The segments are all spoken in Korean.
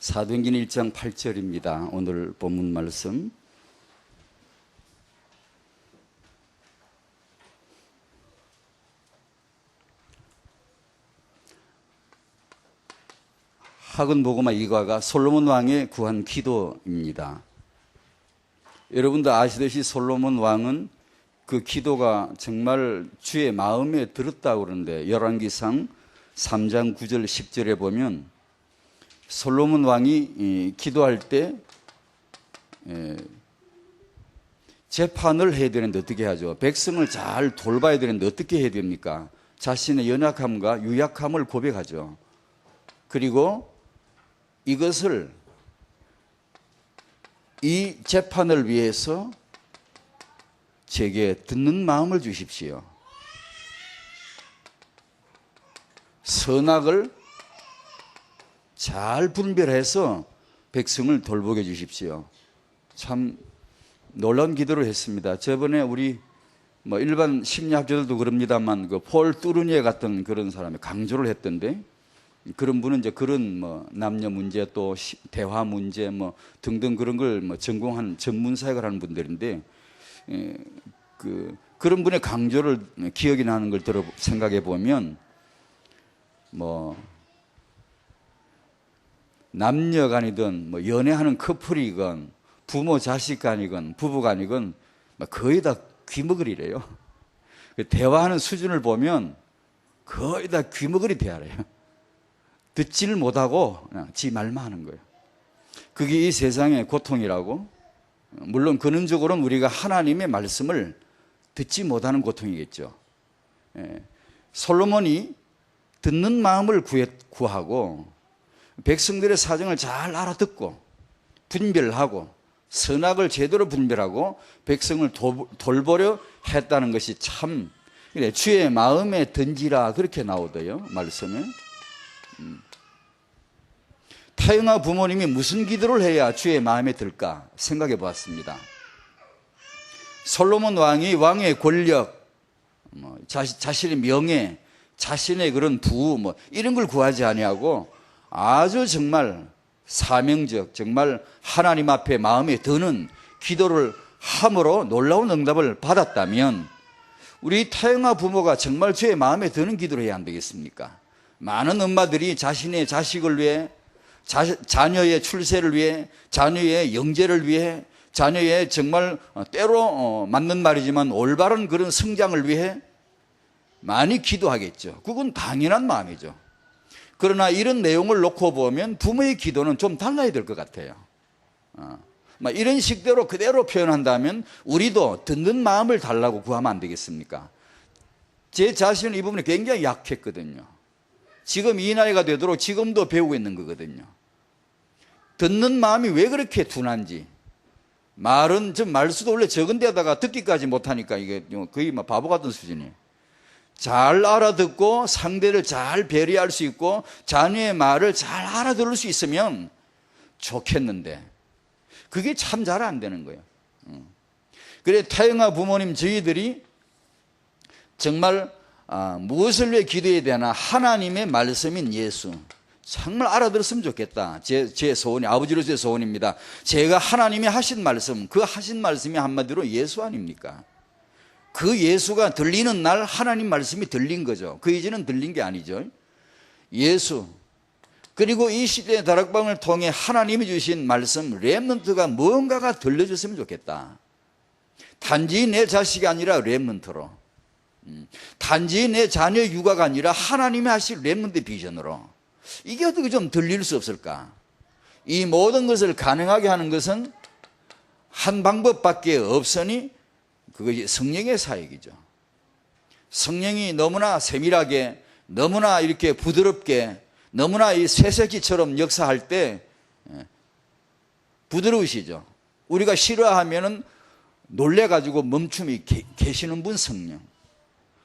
사도행전 1장 8절입니다. 오늘 본문 말씀. 학은보고마 이과가 솔로몬 왕의 구한 기도입니다. 여러분도 아시듯이 솔로몬 왕은 그 기도가 정말 주의 마음에 들었다고 그러는데 열왕기상 3장 9절 10절에 보면 솔로몬 왕이 기도할 때 재판을 해야 되는데 어떻게 하죠? 백성을 잘 돌봐야 되는데 어떻게 해야 됩니까? 자신의 연약함과 유약함을 고백하죠. 그리고 이것을 이 재판을 위해서 제게 듣는 마음을 주십시오. 선악을 잘 분별해서 백성을 돌보게 해주십시오. 참 놀라운 기도를 했습니다. 저번에 우리 일반 심리학자들도 그럽니다만 그 폴 뚜르니에 같은 그런 사람이 강조를 했던데, 그런 분은 이제 그런 남녀 문제 또 대화 문제 등등 그런 걸 전공한 전문 사역을 하는 분들인데, 그런 분의 강조를 기억이 나는 걸 생각해 보면 남녀간이든 연애하는 커플이건 부모 자식간이건 부부간이건 거의 다 귀머거리래요. 대화하는 수준을 보면 거의 다 귀머거리 대화래요. 듣지를 못하고 그냥 지 말만 하는 거예요. 그게 이 세상의 고통이라고. 물론 근원적으로는 우리가 하나님의 말씀을 듣지 못하는 고통이겠죠. 솔로몬이 듣는 마음을 구하고 백성들의 사정을 잘 알아듣고 분별하고 선악을 제대로 분별하고 백성을 돌보려 했다는 것이 참 주의 마음에 든지라 그렇게 나오더요, 말씀에. 타영아 부모님이 무슨 기도를 해야 주의 마음에 들까 생각해 보았습니다. 솔로몬 왕이 왕의 권력, 자신의 명예, 자신의 그런 부 이런 걸 구하지 아니하고 아주 정말 사명적, 정말 하나님 앞에 마음에 드는 기도를 함으로 놀라운 응답을 받았다면 우리 타영아 부모가 정말 주의 마음에 드는 기도를 해야 안 되겠습니까? 많은 엄마들이 자신의 자식을 위해, 자녀의 출세를 위해, 자녀의 영재를 위해, 자녀의 정말 때로 맞는 말이지만 올바른 그런 성장을 위해 많이 기도하겠죠. 그건 당연한 마음이죠. 그러나 이런 내용을 놓고 보면 부모의 기도는 좀 달라야 될 것 같아요. 이런 식대로 그대로 표현한다면 우리도 듣는 마음을 달라고 구하면 안 되겠습니까? 제 자신은 이 부분에 굉장히 약했거든요. 지금 이 나이가 되도록 지금도 배우고 있는 거거든요. 듣는 마음이 왜 그렇게 둔한지. 말은 좀 말수도 원래 적은 데다가 듣기까지 못하니까 이게 거의 바보 같은 수준이에요. 잘 알아듣고 상대를 잘 배려할 수 있고 자녀의 말을 잘 알아들을 수 있으면 좋겠는데 그게 참 잘 안 되는 거예요. 그래 타영아 부모님 저희들이 정말 무엇을 위해 기도해야 되나, 하나님의 말씀인 예수 정말 알아들었으면 좋겠다. 제 소원이, 아버지로서의 소원입니다. 제가 하나님이 하신 말씀, 그 하신 말씀이 한마디로 예수 아닙니까? 그 예수가 들리는 날 하나님 말씀이 들린 거죠. 그 이전은 들린 게 아니죠. 예수, 그리고 이 시대의 다락방을 통해 하나님이 주신 말씀 렘넌트가 무언가가 들려줬으면 좋겠다. 단지 내 자식이 아니라 렘넌트로, 단지 내 자녀 육아가 아니라 하나님이 하실 렘넌트 비전으로 이게 어떻게 좀 들릴 수 없을까? 이 모든 것을 가능하게 하는 것은 한 방법밖에 없으니 그것이 성령의 사역이죠. 성령이 너무나 세밀하게, 너무나 이렇게 부드럽게, 너무나 이 새새끼처럼 역사할 때 부드러우시죠. 우리가 싫어하면은 놀래가지고 멈춤이 계시는 분 성령.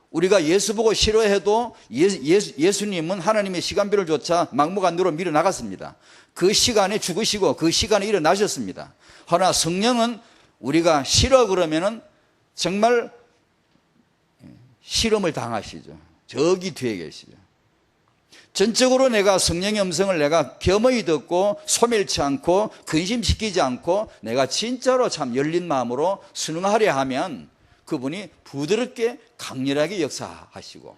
우리가 예수 보고 싫어해도 예수님은 하나님의 시간표를 쫓아 막무가내로 밀어나갔습니다. 그 시간에 죽으시고 그 시간에 일어나셨습니다. 그러나 성령은 우리가 싫어 그러면은 정말 실험을 당하시죠. 저기 뒤에 계시죠. 전적으로 내가 성령의 음성을 내가 겸허히 듣고 소멸치 않고 근심시키지 않고 내가 진짜로 참 열린 마음으로 순응하려 하면 그분이 부드럽게 강렬하게 역사하시고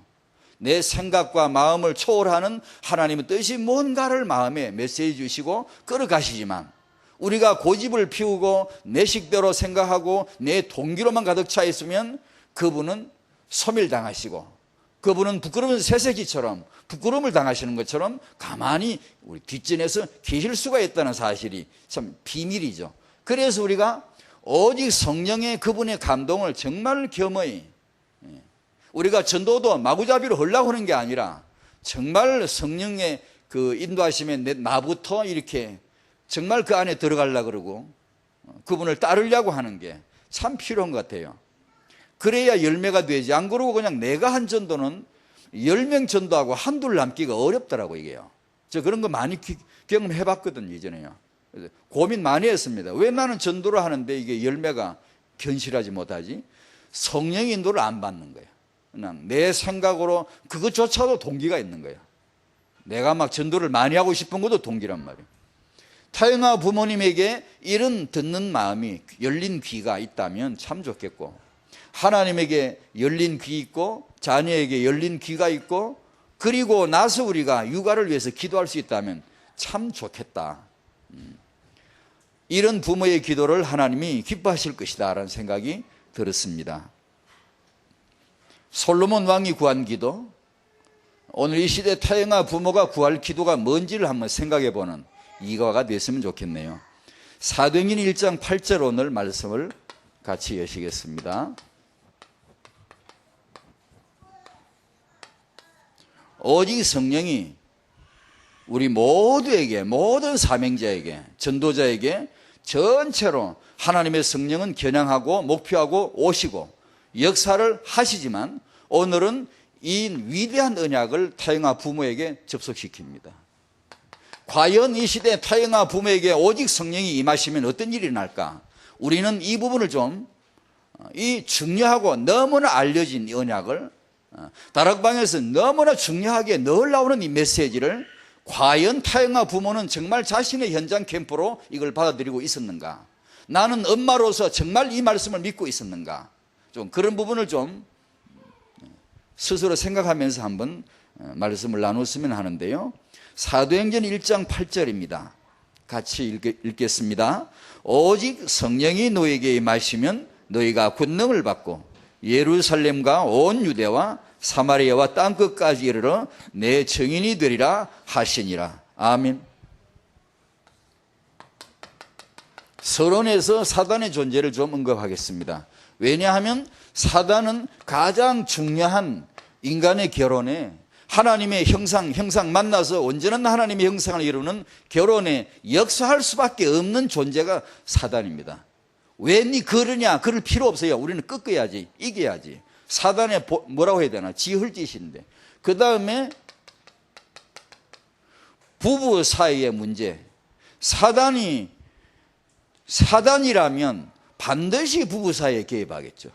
내 생각과 마음을 초월하는 하나님의 뜻이 뭔가를 마음에 메시지 주시고 끌어가시지만 우리가 고집을 피우고 내 식대로 생각하고 내 동기로만 가득 차 있으면 그분은 소멸당하시고 그분은 부끄러운 새새끼처럼 부끄러움을 당하시는 것처럼 가만히 우리 뒷전에서 계실 수가 있다는 사실이 참 비밀이죠. 그래서 우리가 오직 성령의 그분의 감동을 정말 겸허히 우리가 전도도 마구잡이로 하려고 하는 게 아니라 정말 성령의 그 인도하심에 나부터 이렇게 정말 그 안에 들어가려고 그러고 그분을 따르려고 하는 게 참 필요한 것 같아요. 그래야 열매가 되지. 안 그러고 그냥 내가 한 전도는 10명 전도하고 한둘 남기가 어렵더라고 이게요. 저 그런 거 많이 경험해 봤거든요 예전에요. 그래서 고민 많이 했습니다. 왜 나는 전도를 하는데 이게 열매가 견실하지 못하지? 성령의 인도를 안 받는 거예요. 그냥 내 생각으로 그것조차도 동기가 있는 거예요. 내가 막 전도를 많이 하고 싶은 것도 동기란 말이에요. 타영아 부모님에게 이런 듣는 마음이 열린 귀가 있다면 참 좋겠고 하나님에게 열린 귀 있고 자녀에게 열린 귀가 있고 그리고 나서 우리가 육아를 위해서 기도할 수 있다면 참 좋겠다. 이런 부모의 기도를 하나님이 기뻐하실 것이다 라는 생각이 들었습니다. 솔로몬 왕이 구한 기도, 오늘 이 시대 타영아 부모가 구할 기도가 뭔지를 한번 생각해 보는 이거가 됐으면 좋겠네요. 사도행전 1장 8절 오늘 말씀을 같이 여시겠습니다. 오직 성령이 우리 모두에게, 모든 사명자에게, 전도자에게 전체로 하나님의 성령은 겨냥하고 목표하고 오시고 역사를 하시지만 오늘은 이 위대한 언약을 타영아 부모에게 접속시킵니다. 과연 이 시대 타영아 부모에게 오직 성령이 임하시면 어떤 일이 날까? 우리는 이 부분을 좀 이 중요하고 너무나 알려진 이 언약을 다락방에서 너무나 중요하게 늘 나오는 이 메시지를 과연 타영아 부모는 정말 자신의 현장 캠프로 이걸 받아들이고 있었는가? 나는 엄마로서 정말 이 말씀을 믿고 있었는가? 좀 그런 부분을 좀 스스로 생각하면서 한번 말씀을 나눴으면 하는데요. 사도행전 1장 8절입니다. 같이 읽겠습니다. 오직 성령이 너에게 임하시면 너희가 권능을 받고 예루살렘과 온 유대와 사마리아와 땅끝까지 이르러 내 증인이 되리라 하시니라. 아멘. 서론에서 사단의 존재를 좀 언급하겠습니다. 왜냐하면 사단은 가장 중요한 인간의 결혼에 하나님의 형상 만나서 온전한 하나님의 형상을 이루는 결혼에 역사할 수밖에 없는 존재가 사단입니다. 왜 니 그러냐? 그럴 필요 없어요. 우리는 꺾어야지, 이겨야지. 사단의 뭐라고 해야 되나? 지헐짓인데. 그 다음에 부부 사이의 문제. 사단이라면 반드시 부부 사이에 개입하겠죠.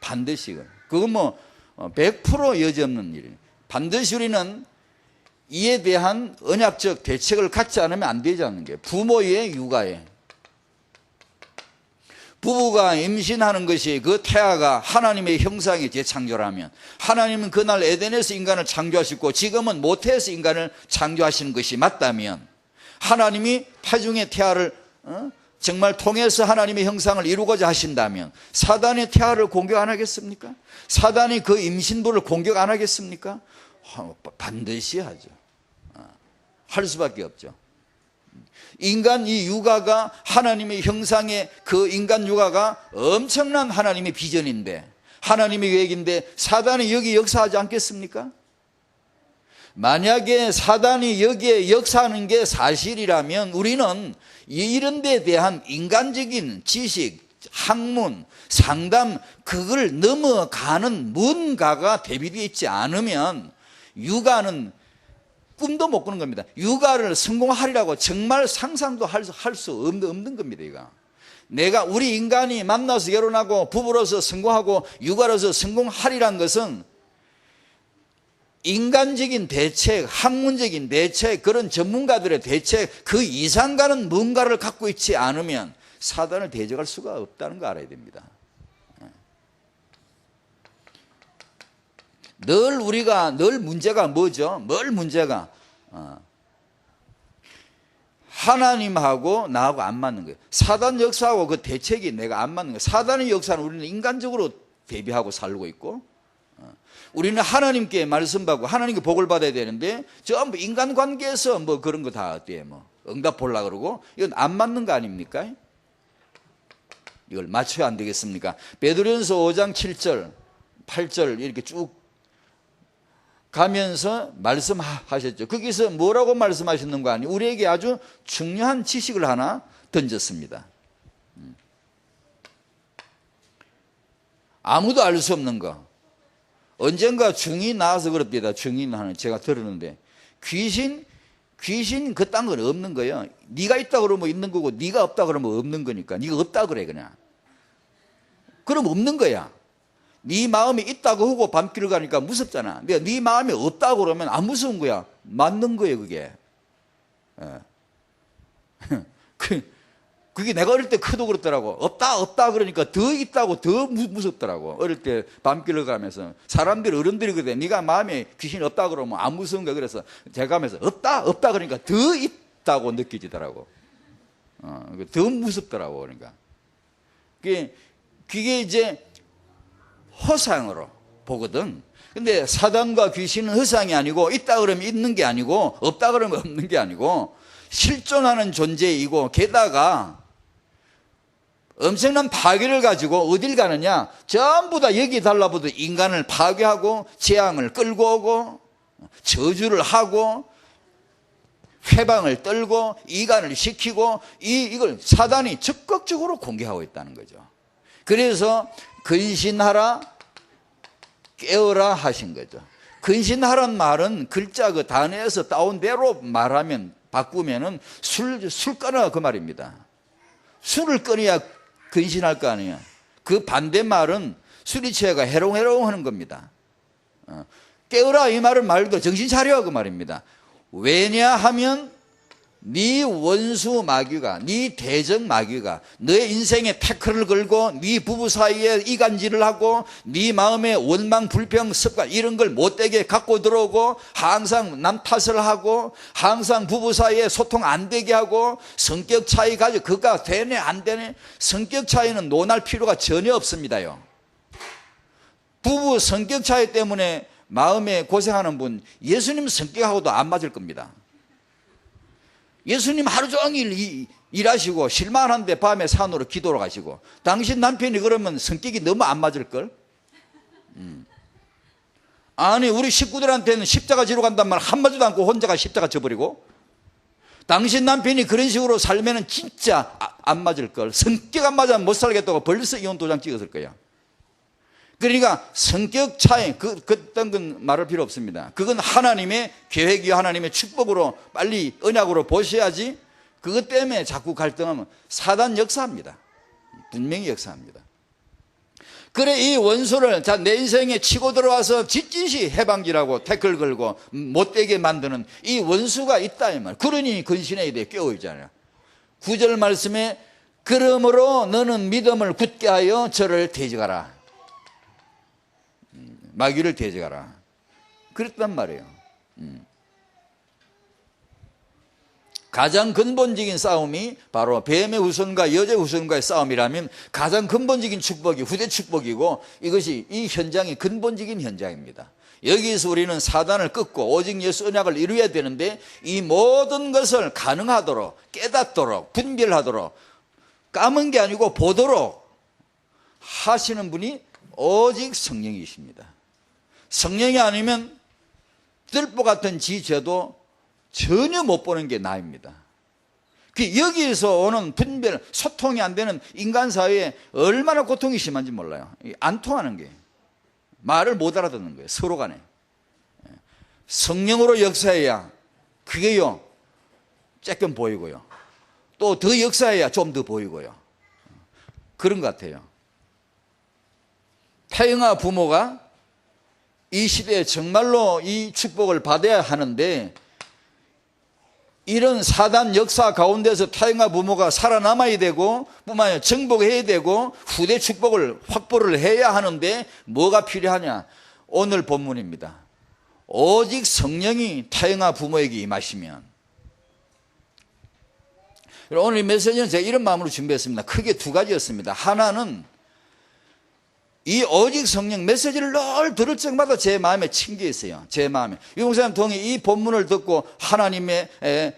반드시. 그건 뭐 100% 여지없는 일이에요. 반드시 우리는 이에 대한 언약적 대책을 갖지 않으면 안 되자는 게 부모의 육아에 부부가 임신하는 것이 그 태아가 하나님의 형상의 재창조라면 하나님은 그날 에덴에서 인간을 창조하셨고 지금은 모태에서 인간을 창조하시는 것이 맞다면 하나님이 태중의 태아를 정말 통해서 하나님의 형상을 이루고자 하신다면 사단의 태아를 공격 안 하겠습니까? 사단이 그 임신부를 공격 안 하겠습니까? 반드시 하죠. 할 수밖에 없죠. 인간 이 육아가 하나님의 형상의 그 인간 육아가 엄청난 하나님의 비전인데 하나님의 계획인데 사단이 여기 역사하지 않겠습니까? 만약에 사단이 여기에 역사하는 게 사실이라면 우리는 이런 데 대한 인간적인 지식, 학문, 상담 그걸 넘어가는 뭔가가 대비되어 있지 않으면 육아는 꿈도 못 꾸는 겁니다. 육아를 성공하리라고 정말 상상도 할 수 없는 겁니다. 이거. 우리 인간이 만나서 결혼하고 부부로서 성공하고 육아로서 성공하리란 것은 인간적인 대책, 학문적인 대책, 그런 전문가들의 대책, 그 이상가는 뭔가를 갖고 있지 않으면 사단을 대적할 수가 없다는 거 알아야 됩니다. 늘 문제가 뭐죠? 뭘 문제가? 하나님하고 나하고 안 맞는 거예요. 사단 역사하고 그 대책이 내가 안 맞는 거예요. 사단의 역사는 우리는 인간적으로 대비하고 살고 있고, 우리는 하나님께 말씀 받고 하나님께 복을 받아야 되는데 전부 인간관계에서 뭐 그런 거 다 어때요? 뭐 응답 보려고 그러고, 이건 안 맞는 거 아닙니까? 이걸 맞춰야 안 되겠습니까? 베드로전서 5장 7절 8절 이렇게 쭉 가면서 말씀하셨죠. 거기서 뭐라고 말씀하셨는 거 아니에요? 우리에게 아주 중요한 지식을 하나 던졌습니다. 아무도 알 수 없는 거. 언젠가 중이 나와서 그럽니다. 중인 하는 제가 들었는데, 귀신 그딴 건 없는 거예요. 네가 있다 그러면 있는 거고, 네가 없다 그러면 없는 거니까. 네가 없다 그래 그냥. 그럼 없는 거야. 네 마음이 있다고 하고 밤길을 가니까 무섭잖아. 근데 네 마음이 없다고 그러면 안 무서운 거야. 맞는 거예요, 그게. 그게 내가 어릴 때 크도 그렇더라고. 없다 그러니까 더 있다고 더 무섭더라고. 어릴 때 밤길을 가면서 사람들이 어른들이거든. 네가 마음에 귀신이 없다 그러면 안 무서운 거야. 그래서 제가 하면서 없다 그러니까 더 있다고 느껴지더라고. 더 무섭더라고. 그러니까 그게 이제 허상으로 보거든. 근데 사단과 귀신은 허상이 아니고, 있다 그러면 있는 게 아니고, 없다 그러면 없는 게 아니고, 실존하는 존재이고, 게다가 엄청난 파괴를 가지고 어딜 가느냐? 전부 다 여기 달라붙어 인간을 파괴하고 재앙을 끌고 오고 저주를 하고 회방을 떨고 이간을 시키고, 이걸 사단이 적극적으로 공격하고 있다는 거죠. 그래서 근신하라, 깨어라 하신 거죠. 근신하란 말은 글자 그 단어에서 따온 대로 말하면, 바꾸면은 술 끊어 그 말입니다. 술을 끊어야 근신할 거 아니에요. 그 반대말은 술이 취해가 해롱해롱 하는 겁니다. 깨어라 이 말은 말도 정신 차려 그 말입니다. 왜냐하면 네 원수 마귀가, 네 대적 마귀가 너의 인생에 태클을 걸고 네 부부 사이에 이간질을 하고 네 마음에 원망, 불평, 습관 이런 걸 못되게 갖고 들어오고, 항상 남 탓을 하고, 항상 부부 사이에 소통 안 되게 하고, 성격 차이 가지고 그가 되네 안 되네. 성격 차이는 논할 필요가 전혀 없습니다요. 부부 성격 차이 때문에 마음에 고생하는 분, 예수님 성격하고도 안 맞을 겁니다. 예수님 하루 종일 일하시고 실만한데 밤에 산으로 기도로 가시고, 당신 남편이 그러면 성격이 너무 안 맞을걸? 아니 우리 식구들한테는 십자가 지러 간단 말 한마디도 않고 혼자가 십자가 져버리고, 당신 남편이 그런 식으로 살면은 진짜 안 맞을걸. 성격 안 맞으면 못 살겠다고 벌써 이혼 도장 찍었을 거야. 그러니까 성격 차이, 그딴 건 말할 필요 없습니다. 그건 하나님의 계획이요, 하나님의 축복으로 빨리 언약으로 보셔야지. 그것 때문에 자꾸 갈등하면 사단 역사합니다. 분명히 역사합니다. 그래 이 원수를 내 인생에 치고 들어와서 짓짓이 해방질하고 태클 걸고 못되게 만드는 이 원수가 있다 이 말. 그러니 근신해야 돼. 깨어있잖아요. 9절 말씀에 그러므로 너는 믿음을 굳게 하여 저를 대적하라. 마귀를 대적하라. 그랬단 말이에요. 가장 근본적인 싸움이 바로 뱀의 후손과 여자의 후손과의 싸움이라면 가장 근본적인 축복이 후대 축복이고, 이것이 이 현장이 근본적인 현장입니다. 여기서 우리는 사단을 끊고 오직 예수 언약을 이루어야 되는데, 이 모든 것을 가능하도록 깨닫도록 분별하도록 까만 게 아니고 보도록 하시는 분이 오직 성령이십니다. 성령이 아니면 들보 같은 지 죄도 전혀 못 보는 게 나입니다. 여기에서 오는 분별, 소통이 안 되는 인간 사회에 얼마나 고통이 심한지 몰라요. 안 통하는 게, 말을 못 알아듣는 거예요, 서로 간에. 성령으로 역사해야 그게요 조금 보이고요, 또 더 역사해야 좀 더 보이고요, 그런 것 같아요. 태영아 부모가 이 시대에 정말로 이 축복을 받아야 하는데, 이런 사단 역사 가운데서 타영아 부모가 살아남아야 되고 뿐만 아니라 정복해야 되고 후대 축복을 확보를 해야 하는데 뭐가 필요하냐? 오늘 본문입니다. 오직 성령이 타영아 부모에게 임하시면. 오늘 이 메시지는 제가 이런 마음으로 준비했습니다. 크게 두 가지였습니다. 하나는 이 오직 성령 메시지를 늘 들을 적마다 제 마음에 친 게 있어요. 제 마음에. 유 목사님 동이 이 본문을 듣고 하나님의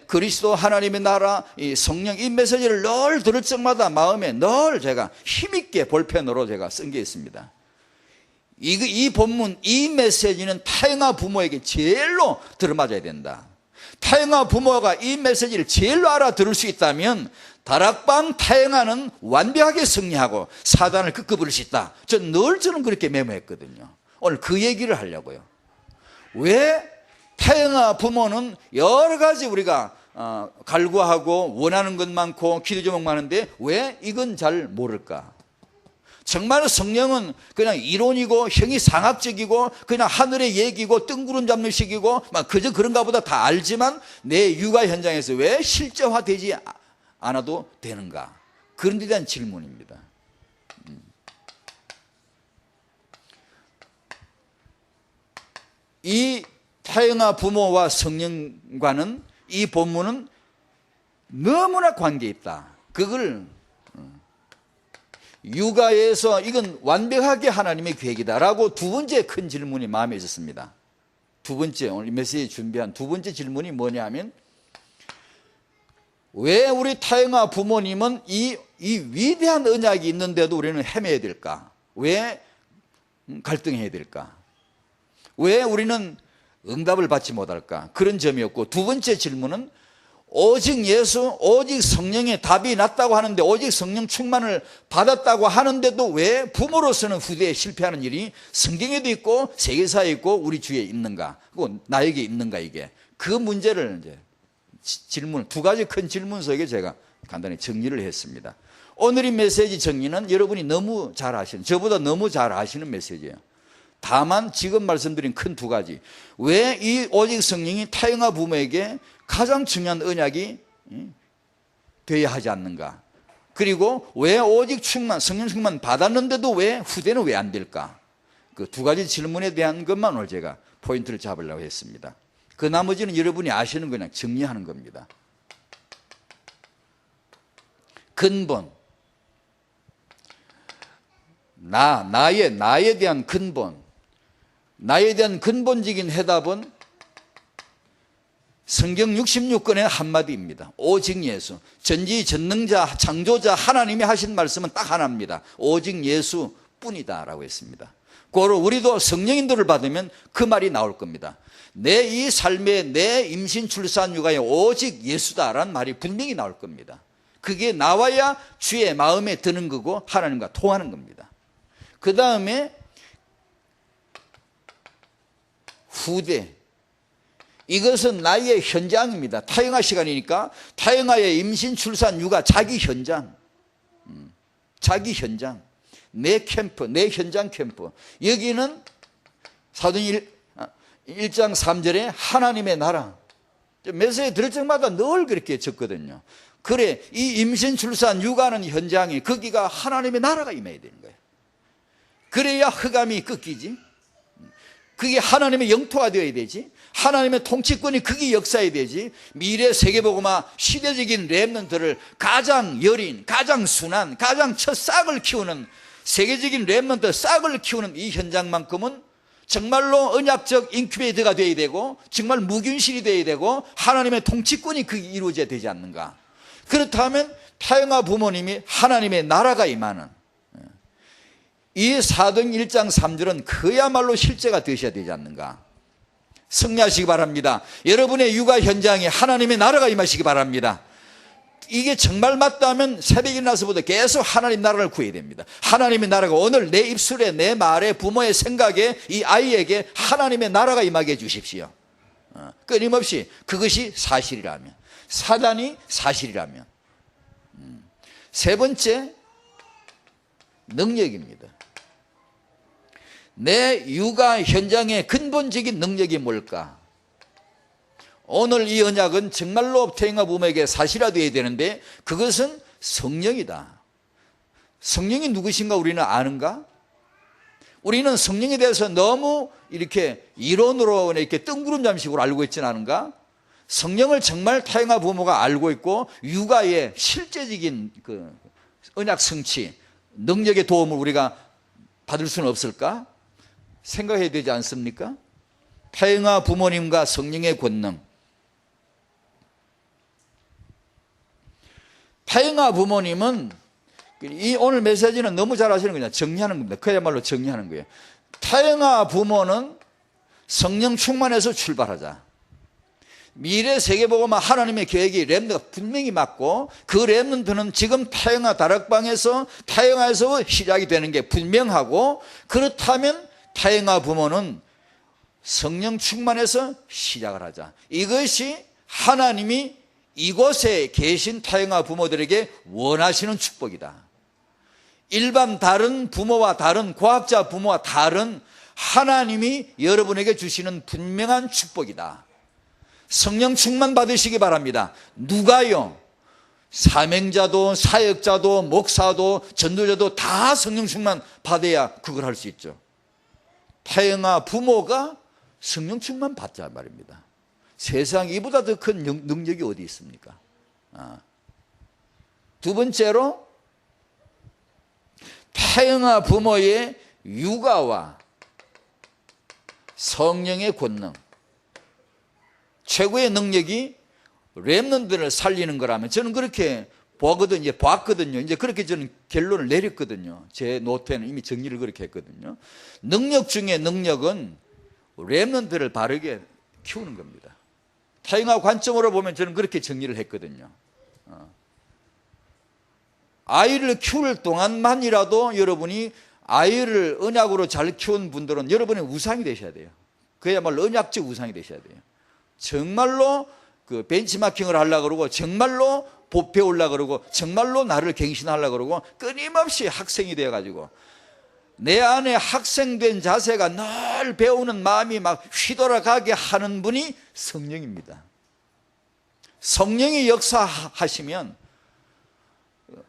그리스도 하나님의 나라 이 성령 이 메시지를 늘 들을 적마다 마음에 늘 제가 힘있게 볼펜으로 제가 쓴 게 있습니다. 이 본문 이 메시지는 타영아 부모에게 제일로 들어맞아야 된다. 타영아 부모가 이 메시지를 제일로 알아들을 수 있다면 다락방 타영아는 완벽하게 승리하고 사단을 끄끄부릴 수 있다. 저는 그렇게 메모했거든요. 오늘 그 얘기를 하려고요. 왜 타영아 부모는 여러 가지 우리가 갈구하고 원하는 것 많고 기도 제목 많은데 왜 이건 잘 모를까? 정말 성령은 그냥 이론이고 형이상학적이고 그냥 하늘의 얘기고 뜬구름 잡는 식이고 막 그저 그런가 보다 다 알지만 내 육아 현장에서 왜 실제화되지 않아도 되는가? 그런 데 대한 질문입니다. 이 타영아 부모와 성령과는 이 본문은 너무나 관계 있다. 그걸 육아에서 이건 완벽하게 하나님의 계획이다라고 두 번째 큰 질문이 마음에 있었습니다. 두 번째 오늘 메시지 준비한 두 번째 질문이 뭐냐면 왜 우리 타영아 부모님은 이 위대한 언약이 있는데도 우리는 헤매야 될까? 왜 갈등해야 될까? 왜 우리는 응답을 받지 못할까? 그런 점이었고 두 번째 질문은 오직 예수, 오직 성령의 답이 났다고 하는데 오직 성령 충만을 받았다고 하는데도 왜 부모로서는 후대에 실패하는 일이 성경에도 있고 세계사에 있고 우리 주위에 있는가? 그리고 나에게 있는가 이게? 그 문제를 이제 질문, 두 가지 큰 질문 속에 제가 간단히 정리를 했습니다. 오늘 이 메시지 정리는 여러분이 너무 잘 아시는, 저보다 너무 잘 아시는 메시지예요. 다만 지금 말씀드린 큰 두 가지. 왜 이 오직 성령이 타영아 부모에게 가장 중요한 언약이 되어야 하지 않는가? 그리고 왜 오직 충만, 성령 충만 받았는데도 왜 후대는 왜 안 될까? 그 두 가지 질문에 대한 것만 오늘 제가 포인트를 잡으려고 했습니다. 그 나머지는 여러분이 아시는 거 그냥 정리하는 겁니다. 근본. 나에 대한 근본. 나에 대한 근본적인 해답은 성경 66권의 한마디입니다. 오직 예수. 전지전능자, 창조자 하나님이 하신 말씀은 딱 하나입니다. 오직 예수뿐이다 라고 했습니다. 고로 우리도 성령인도를 받으면 그 말이 나올 겁니다. 내 이 삶에 내 임신, 출산, 육아에 오직 예수다라는 말이 분명히 나올 겁니다. 그게 나와야 주의 마음에 드는 거고 하나님과 통하는 겁니다. 그 다음에 후대. 이것은 나의 현장입니다. 타영아 시간이니까 타영아의 임신, 출산, 육아 자기 현장. 자기 현장. 내 캠프, 내 현장 캠프. 여기는 사도행 1장 3절에 하나님의 나라. 메시지 들을 적마다 늘 그렇게 적거든요. 그래, 이 임신, 출산, 육아는 현장이 거기가 하나님의 나라가 임해야 되는 거예요. 그래야 흑암이 꺾이지. 그게 하나님의 영토가 되어야 되지. 하나님의 통치권이 그게 역사해야 되지. 미래 세계복음화 시대적인 렘넌트를 가장 여린, 가장 순한, 가장 첫 싹을 키우는 세계적인 렘넌트 싹을 키우는 이 현장만큼은 정말로 언약적 인큐베이터가 되어야 되고 정말 무균실이 되어야 되고 하나님의 통치권이 그게 이루어져야 되지 않는가. 그렇다면 타영아 부모님이 하나님의 나라가 임하는 이 사도행 1장 3절은 그야말로 실제가 되셔야 되지 않는가. 승리하시기 바랍니다. 여러분의 육아 현장에 하나님의 나라가 임하시기 바랍니다. 이게 정말 맞다면 새벽에 일어나서부터 계속 하나님 나라를 구해야 됩니다. 하나님의 나라가 오늘 내 입술에, 내 말에, 부모의 생각에 이 아이에게 하나님의 나라가 임하게 해주십시오. 끊임없이 그것이 사실이라면, 사단이 사실이라면. 세 번째, 능력입니다. 내 육아 현장의 근본적인 능력이 뭘까? 오늘 이 언약은 정말로 태영아 부모에게 사실화되어야 되는데 그것은 성령이다. 성령이 누구신가 우리는 아는가? 우리는 성령에 대해서 너무 이렇게 이론으로 이렇게 뜬구름 잠식으로 알고 있지는 않은가? 성령을 정말 태영아 부모가 알고 있고 육아의 실제적인 그 언약 성취, 능력의 도움을 우리가 받을 수는 없을까? 생각해야 되지 않습니까? 태영아 부모님과 성령의 권능. 태영아 부모님은 이 오늘 메시지는 너무 잘 아시는 거냐? 정리하는 겁니다. 그야말로 정리하는 거예요. 태영아 부모는 성령 충만해서 출발하자. 미래 세계복음화 하나님의 계획이 렘넌트가 분명히 맞고 그 렘넌트는 지금 태영아 다락방에서 태영아에서 시작이 되는 게 분명하고 그렇다면 태영아 부모는 성령 충만해서 시작을 하자. 이것이 하나님이 이곳에 계신 태영아 부모들에게 원하시는 축복이다. 일반 다른 부모와 다른 과학자 부모와 다른 하나님이 여러분에게 주시는 분명한 축복이다. 성령 충만 받으시기 바랍니다. 누가요? 사명자도 사역자도 목사도 전도자도 다 성령 충만 받아야 그걸 할 수 있죠. 태영아 부모가 성령 충만 받자 말입니다. 세상에 이보다 더 큰 능력이 어디 있습니까? 두 번째로 태영아 부모의 육아와 성령의 권능, 최고의 능력이 렘넌트를 살리는 거라면 저는 그렇게 봤거든요. 이제 그렇게 저는 결론을 내렸거든요. 제 노트에는 이미 정리를 그렇게 했거든요. 능력 중에 능력은 렘넌트를 바르게 키우는 겁니다. 태영아 관점으로 보면 저는 그렇게 정리를 했거든요. 아이를 키울 동안만이라도 여러분이 아이를 언약으로 잘 키운 분들은 여러분의 우상이 되셔야 돼요. 그야말로 언약적 우상이 되셔야 돼요. 정말로 그 벤치마킹을 하려고 그러고 정말로 배우려고 그러고 정말로 나를 갱신하려고 그러고 끊임없이 학생이 되어가지고 내 안에 학생된 자세가 늘 배우는 마음이 막 휘돌아가게 하는 분이 성령입니다. 성령이 역사하시면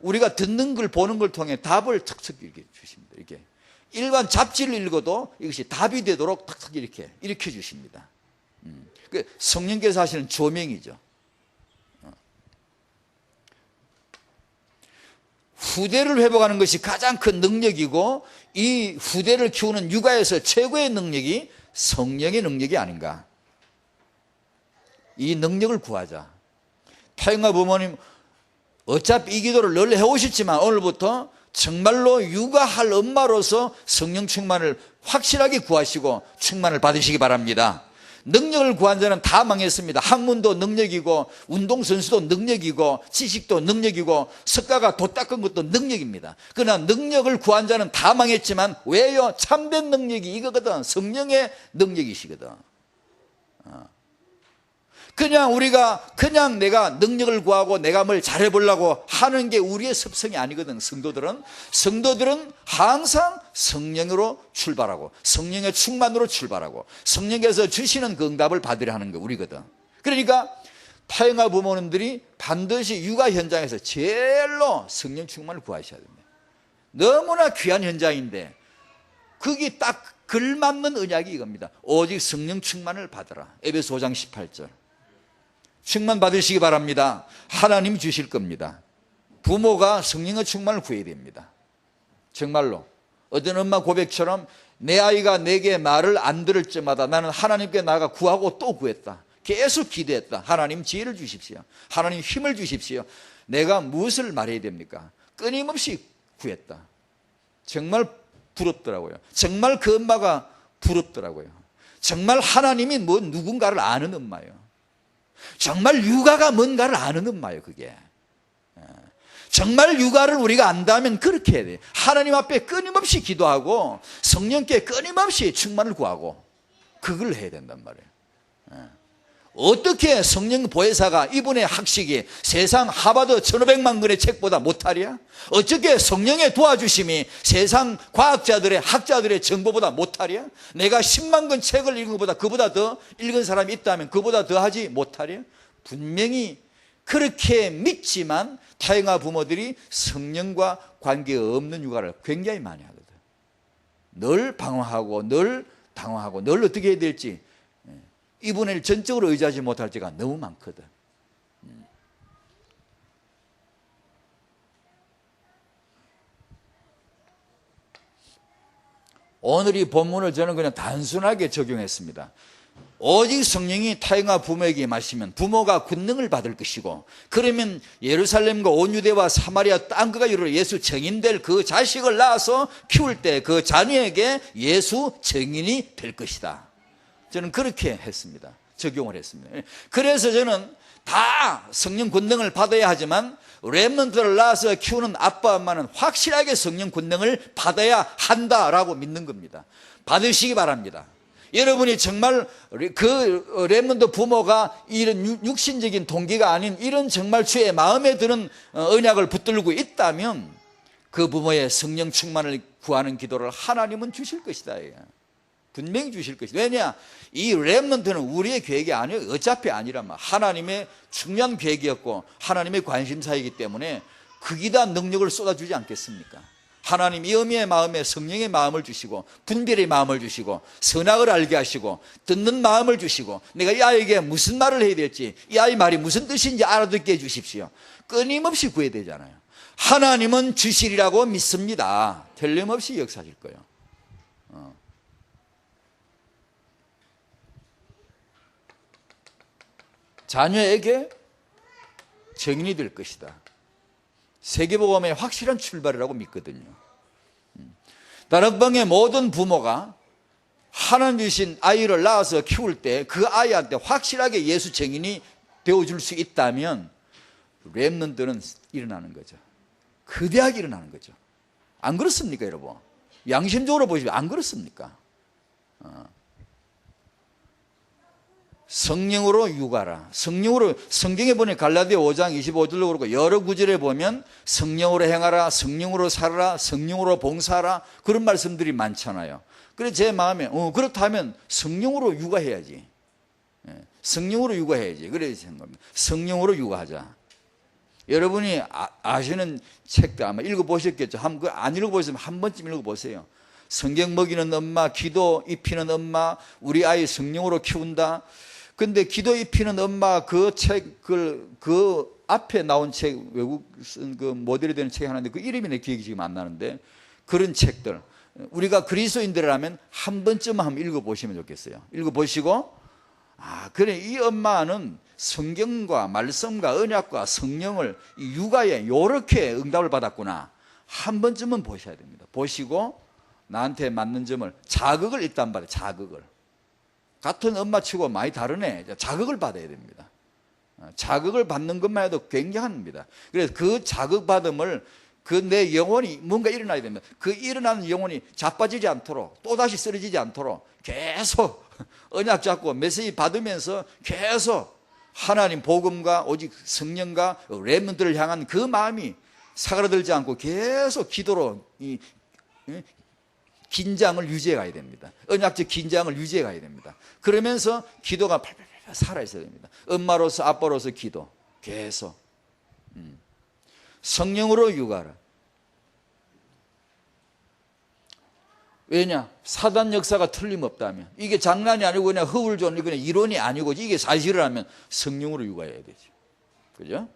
우리가 듣는 걸 보는 걸 통해 답을 턱턱 이렇게 주십니다. 이렇게 일반 잡지를 읽어도 이것이 답이 되도록 턱턱 이렇게 일으켜 주십니다. 성령께서 하시는 조명이죠. 후대를 회복하는 것이 가장 큰 능력이고 이 후대를 키우는 육아에서 최고의 능력이 성령의 능력이 아닌가. 이 능력을 구하자. 태영아 부모님 어차피 이 기도를 늘 해오셨지만 오늘부터 정말로 육아할 엄마로서 성령 충만을 확실하게 구하시고 충만을 받으시기 바랍니다. 능력을 구한 자는 다 망했습니다. 학문도 능력이고 운동선수도 능력이고 지식도 능력이고 석가가 도 닦은 것도 능력입니다. 그러나 능력을 구한 자는 다 망했지만 왜요? 참된 능력이 이거거든. 성령의 능력이시거든. 그냥 내가 능력을 구하고 내가 뭘 잘해보려고 하는 게 우리의 습성이 아니거든. 성도들은 항상 성령으로 출발하고 성령의 충만으로 출발하고 성령께서 주시는 그 응답을 받으려 하는 거 우리거든. 그러니까 태영아 부모님들이 반드시 육아 현장에서 제일로 성령 충만을 구하셔야 됩니다. 너무나 귀한 현장인데 거기 딱 걸맞는 언약이 이겁니다. 오직 성령 충만을 받으라. 에베소 5장 18절. 충만 받으시기 바랍니다. 하나님 주실 겁니다. 부모가 성령의 충만을 구해야 됩니다. 정말로 어떤 엄마 고백처럼 내 아이가 내게 말을 안 들을 때마다 나는 하나님께 나아가 구하고 또 구했다. 계속 기도했다. 하나님 지혜를 주십시오. 하나님 힘을 주십시오. 내가 무엇을 말해야 됩니까? 끊임없이 구했다. 정말 부럽더라고요. 정말 그 엄마가 부럽더라고요. 정말 하나님이 누군가를 아는 엄마예요. 정말 육아가 뭔가를 아는 엄마예요. 그게 정말 육아를 우리가 안다면 그렇게 해야 돼요. 하나님 앞에 끊임없이 기도하고 성령께 끊임없이 충만을 구하고 그걸 해야 된단 말이에요. 어떻게 성령 보혜사가 이분의 학식이 세상 하버드 1500만 권의 책보다 못하랴? 어떻게 성령의 도와주심이 세상 과학자들의 학자들의 정보보다 못하랴? 내가 10만 권 책을 읽은 것보다 그보다 더 읽은 사람이 있다면 그보다 더 하지 못하랴? 분명히 그렇게 믿지만 타영아 부모들이 성령과 관계없는 육아를 굉장히 많이 하거든. 늘 방황하고 늘 당황하고 늘 어떻게 해야 될지 이분을 전적으로 의지하지 못할 때가 너무 많거든. 오늘 이 본문을 저는 그냥 단순하게 적용했습니다. 오직 성령이 타영아 부모에게 임하시면 부모가 권능을 받을 것이고, 그러면 예루살렘과 온 유대와 사마리아 땅끝까지 이르러 예수 증인될 그 자식을 낳아서 키울 때 그 자녀에게 예수 증인이 될 것이다. 저는 그렇게 했습니다. 적용을 했습니다. 그래서 저는 다 성령 권능을 받아야 하지만 렘넌트를 낳아서 키우는 아빠 엄마는 확실하게 성령 권능을 받아야 한다라고 믿는 겁니다. 받으시기 바랍니다. 여러분이 정말 그 렘넌트 부모가 이런 육신적인 동기가 아닌 이런 정말 주의 마음에 드는 언약을 붙들고 있다면 그 부모의 성령 충만을 구하는 기도를 하나님은 주실 것이다. 분명히 주실 것이다. 왜냐? 이 렘넌트는 우리의 계획이 아니에요. 어차피 아니란 말. 하나님의 중요한 계획이었고 하나님의 관심사이기 때문에 극이다 능력을 쏟아주지 않겠습니까? 하나님 이 어미의 마음에 성령의 마음을 주시고 분별의 마음을 주시고 선악을 알게 하시고 듣는 마음을 주시고 내가 이 아이에게 무슨 말을 해야 될지 이 아이 말이 무슨 뜻인지 알아듣게 해주십시오. 끊임없이 구해야 되잖아요. 하나님은 주시리라고 믿습니다. 틀림없이 역사하실 거예요. 자녀에게 증인이 될 것이다. 세계복음의 확실한 출발이라고 믿거든요. 다락방의 모든 부모가 하나님 주신 아이를 낳아서 키울 때 그 아이한테 확실하게 예수 증인이 되어줄 수 있다면 렘넌트는 일어나는 거죠. 거대하게 일어나는 거죠. 안 그렇습니까, 여러분? 양심적으로 보시면 안 그렇습니까? 성령으로 육아라. 성령으로, 성경에 보니 갈라디아 5장 25절로 그러고 여러 구절에 보면 성령으로 행하라, 성령으로 살아라, 성령으로 봉사하라, 그런 말씀들이 많잖아요. 그래서 제 마음에 그렇다면 성령으로 육아해야지. 성령으로 육아해야지. 그래서 생각합니다. 성령으로 육아하자. 여러분이 아시는 책도 아마 읽어보셨겠죠. 안 읽어보셨으면 한 번쯤 읽어보세요. 성경 먹이는 엄마, 기도 입히는 엄마, 우리 아이 성령으로 키운다. 근데 기도 입히는 엄마 그 책을 그 앞에 나온 책, 외국 쓴 그 모델이 되는 책이 하나 있는데 그 이름이 내 기억이 지금 안 나는데 그런 책들 우리가 그리스도인들이라면 한 번쯤 한번 읽어보시면 좋겠어요. 읽어보시고 그래 이 엄마는 성경과 말씀과 언약과 성령을 육아에 이렇게 응답을 받았구나. 한 번쯤은 보셔야 됩니다. 보시고 나한테 맞는 점을 자극을 일단 받아요. 자극을. 같은 엄마치고 많이 다르네. 자극을 받아야 됩니다. 자극을 받는 것만 해도 굉장합니다. 그래서 그 자극받음을 그 내 영혼이 뭔가 일어나야 됩니다. 그 일어나는 영혼이 자빠지지 않도록 또다시 쓰러지지 않도록 계속 언약 잡고 메시지 받으면서 계속 하나님 복음과 오직 성령과 렘넌트를 향한 그 마음이 사그라들지 않고 계속 기도로 이 긴장을 유지해 가야 됩니다. 언약적 긴장을 유지해 가야 됩니다. 그러면서 기도가 팔팔팔 살아있어야 됩니다. 엄마로서 아빠로서 기도 계속 성령으로 육아라. 왜냐? 사단 역사가 틀림없다면 이게 장난이 아니고 그냥 허울존 그냥 이론이 아니고 이게 사실이라면 성령으로 육아해야 되죠. 그죠?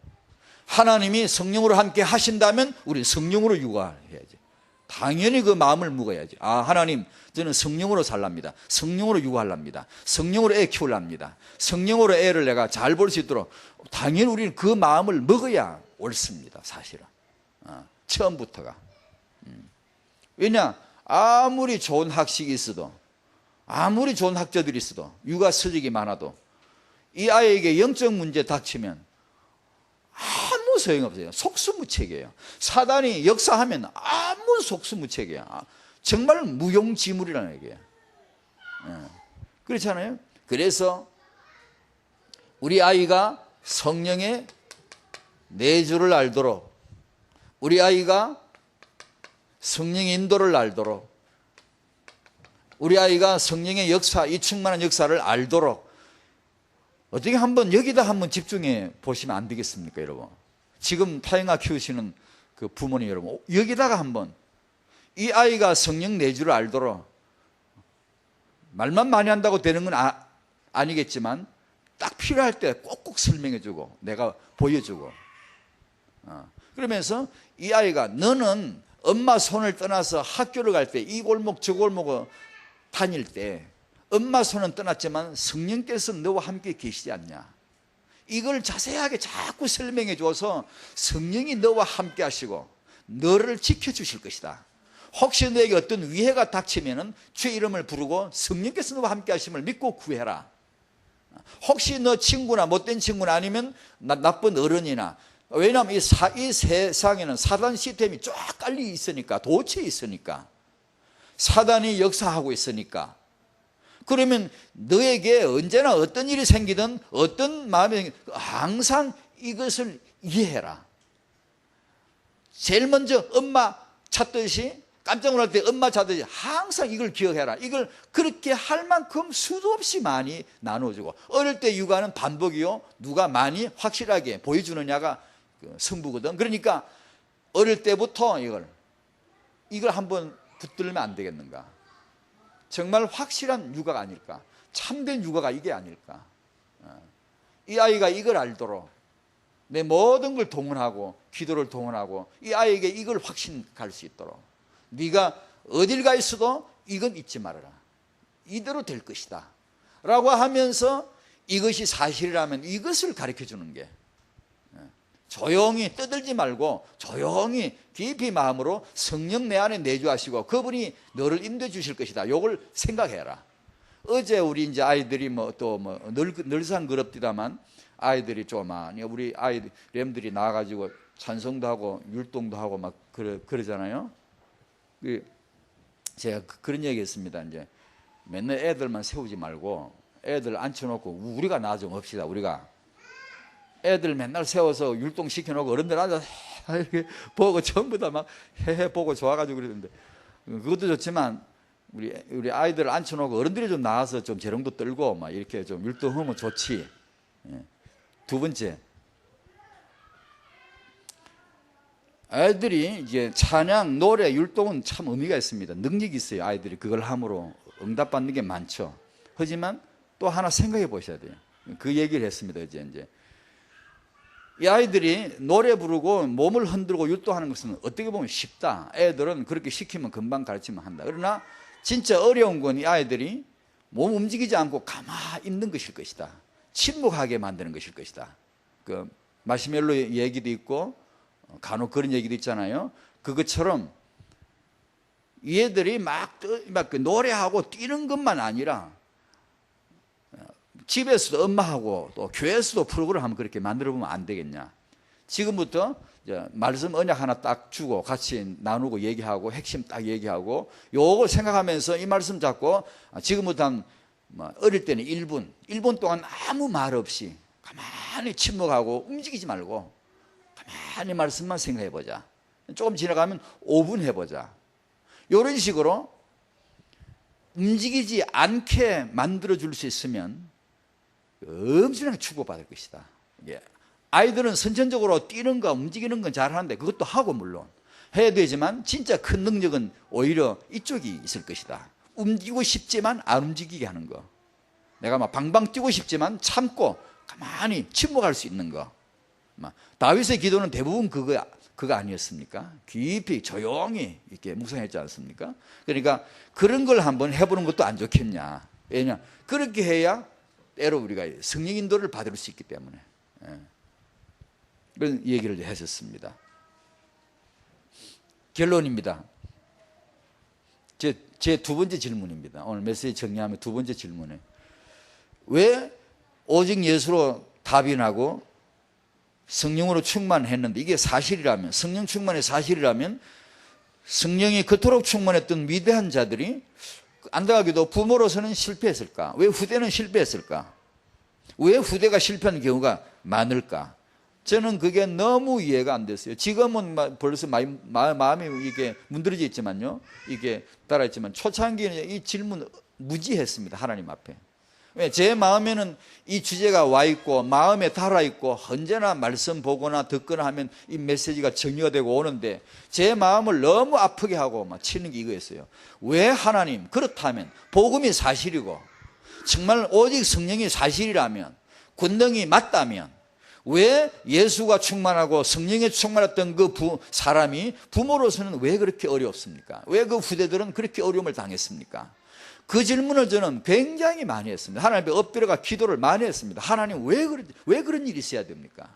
하나님이 성령으로 함께 하신다면 우리는 성령으로 육아해야지. 당연히 그 마음을 먹어야지. 하나님 저는 성령으로 살랍니다. 성령으로 육아하랍니다. 성령으로 애 키우랍니다. 성령으로 애를 내가 잘 볼 수 있도록 당연히 우리는 그 마음을 먹어야 옳습니다. 사실은 처음부터가. 왜냐? 아무리 좋은 학식이 있어도 아무리 좋은 학자들이 있어도 육아 서적이 많아도 이 아이에게 영적 문제 닥치면 아무 소용없어요. 속수무책이에요. 사단이 역사하면 아무 속수무책이야. 정말 무용지물이라는 얘기예요. 그렇잖아요. 그래서 우리 아이가 성령의 내주를 알도록, 우리 아이가 성령의 인도를 알도록, 우리 아이가 성령의 역사, 이 충만한 역사를 알도록 어떻게 한번 여기다 한번 집중해 보시면 안 되겠습니까, 여러분? 지금 타영아 키우시는 그 부모님 여러분, 여기다가 한번 이 아이가 성령 내주를 알도록, 말만 많이 한다고 되는 건 아니겠지만 딱 필요할 때 꼭꼭 설명해주고 내가 보여주고, 그러면서 이 아이가 너는 엄마 손을 떠나서 학교를 갈 때 이 골목 저 골목을 다닐 때 엄마 손은 떠났지만 성령께서 너와 함께 계시지 않냐, 이걸 자세하게 자꾸 설명해 줘서 성령이 너와 함께 하시고 너를 지켜주실 것이다. 혹시 너에게 어떤 위해가 닥치면 주의 이름을 부르고 성령께서 너와 함께 하심을 믿고 구해라. 혹시 너 친구나 못된 친구나 아니면 나쁜 어른이나, 왜냐하면 이 세상에는 사단 시스템이 쫙 깔려 있으니까, 도처에 있으니까, 사단이 역사하고 있으니까, 그러면 너에게 언제나 어떤 일이 생기든 어떤 마음이 항상 이것을 이해해라. 제일 먼저 엄마 찾듯이, 깜짝 놀랄 때 엄마 찾듯이 항상 이걸 기억해라. 이걸 그렇게 할 만큼 수도 없이 많이 나눠주고, 어릴 때 육아는 반복이요, 누가 많이 확실하게 보여주느냐가 승부거든. 그러니까 어릴 때부터 이걸 한번 붙들면 안 되겠는가. 정말 확실한 육아가 아닐까, 참된 육아가 이게 아닐까. 이 아이가 이걸 알도록 내 모든 걸 동원하고 기도를 동원하고 이 아이에게 이걸 확신 갈 수 있도록, 네가 어딜 가 있어도 이건 잊지 말아라, 이대로 될 것이다 라고 하면서 이것이 사실이라면 이것을 가르쳐 주는 게, 조용히 떠들지 말고 조용히 깊이 마음으로 성령 내 안에 내주하시고 그분이 너를 인도해 주실 것이다, 이걸 생각해라. 어제 우리 이제 아이들이 늘상 그렇디다만 아이들이 우리 렘들이 나와가지고 찬송도 하고 율동도 하고 막 그러잖아요. 제가 그런 얘기 했습니다. 이제 맨날 애들만 세우지 말고 애들 앉혀놓고 우리가 나 좀 합시다. 우리가 애들 맨날 세워서 율동 시켜놓고 어른들 앉아서 이렇게 보고 전부 다 막 헤헤 보고 좋아가지고 그러는데, 그것도 좋지만 우리 아이들을 앉혀놓고 어른들이 좀 나와서 좀 재롱도 떨고 막 이렇게 좀 율동하면 좋지. 두 번째, 아이들이 이제 찬양, 노래, 율동은 참 의미가 있습니다. 능력이 있어요. 아이들이 그걸 함으로 응답받는 게 많죠. 하지만 또 하나 생각해 보셔야 돼요. 그 얘기를 했습니다. 이제 이 아이들이 노래 부르고 몸을 흔들고 율동하는 것은 어떻게 보면 쉽다. 애들은 그렇게 시키면 금방 가르치면 한다. 그러나 진짜 어려운 건 이 아이들이 몸 움직이지 않고 가만히 있는 것일 것이다. 침묵하게 만드는 것일 것이다. 그 마시멜로 얘기도 있고 간혹 그런 얘기도 있잖아요. 그것처럼 얘들이 막 노래하고 뛰는 것만 아니라 집에서도 엄마하고 또 교회에서도 프로그램 한번 그렇게 만들어 보면 안 되겠냐. 지금부터 말씀 언약 하나 딱 주고 같이 나누고 얘기하고 핵심 딱 얘기하고 요걸 생각하면서 이 말씀 잡고 지금부터 한 어릴 때는 1분 동안 아무 말 없이 가만히 침묵하고 움직이지 말고 가만히 말씀만 생각해 보자. 조금 지나가면 5분 해보자. 이런 식으로 움직이지 않게 만들어 줄 수 있으면 엄청나게 축복받을 것이다. 아이들은 선천적으로 뛰는 거 움직이는 건 잘하는데 그것도 하고 물론 해야 되지만 진짜 큰 능력은 오히려 이쪽이 있을 것이다. 움직이고 싶지만 안 움직이게 하는 거. 내가 막 방방 뛰고 싶지만 참고 가만히 침묵할 수 있는 거. 다윗의 기도는 대부분 그거 아니었습니까? 깊이 조용히 이렇게 묵상했지 않습니까? 그러니까 그런 걸 한번 해보는 것도 안 좋겠냐. 왜냐? 그렇게 해야 때로 우리가 성령 인도를 받을 수 있기 때문에. 그런 얘기를 했었습니다. 결론입니다. 제 두 번째 질문입니다. 오늘 메시지 정리하면 두 번째 질문에 왜 오직 예수로 답이 나고 성령으로 충만했는데 이게 사실이라면, 성령 충만의 사실이라면 성령이 그토록 충만했던 위대한 자들이 안타깝게도 부모로서는 실패했을까? 왜 후대는 실패했을까? 왜 후대가 실패하는 경우가 많을까? 저는 그게 너무 이해가 안 됐어요. 지금은 벌써 마음이 이게 문드러져 있지만요. 이게 따라했지만 초창기는 이 질문 무지했습니다. 하나님 앞에. 왜? 제 마음에는 이 주제가 와 있고 마음에 달아 있고 언제나 말씀 보거나 듣거나 하면 이 메시지가 정리가 되고 오는데 제 마음을 너무 아프게 하고 막 치는 게 이거였어요. 왜 하나님? 그렇다면 복음이 사실이고 정말 오직 성령이 사실이라면 권능이 맞다면 왜 예수가 충만하고 성령에 충만했던 그 사람이 부모로서는 왜 그렇게 어려웠습니까? 왜 그 후대들은 그렇게 어려움을 당했습니까? 그 질문을 저는 굉장히 많이 했습니다. 하나님 앞에 엎드려가 기도를 많이 했습니다. 하나님 왜 그런 일이 있어야 됩니까?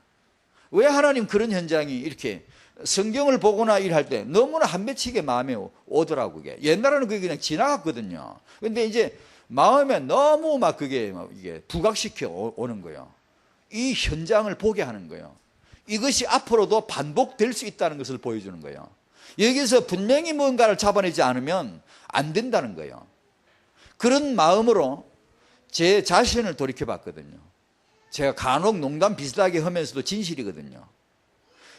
왜 하나님 그런 현장이 이렇게 성경을 보거나 일할 때 너무나 한 맺히게 마음에 오더라고요. 그게. 옛날에는 그게 그냥 지나갔거든요. 근데 이제 마음에 너무 막 그게 이게 부각시켜 오는 거예요. 이 현장을 보게 하는 거예요. 이것이 앞으로도 반복될 수 있다는 것을 보여주는 거예요. 여기서 분명히 뭔가를 잡아내지 않으면 안 된다는 거예요. 그런 마음으로 제 자신을 돌이켜 봤거든요. 제가 간혹 농담 비슷하게 하면서도 진실이거든요.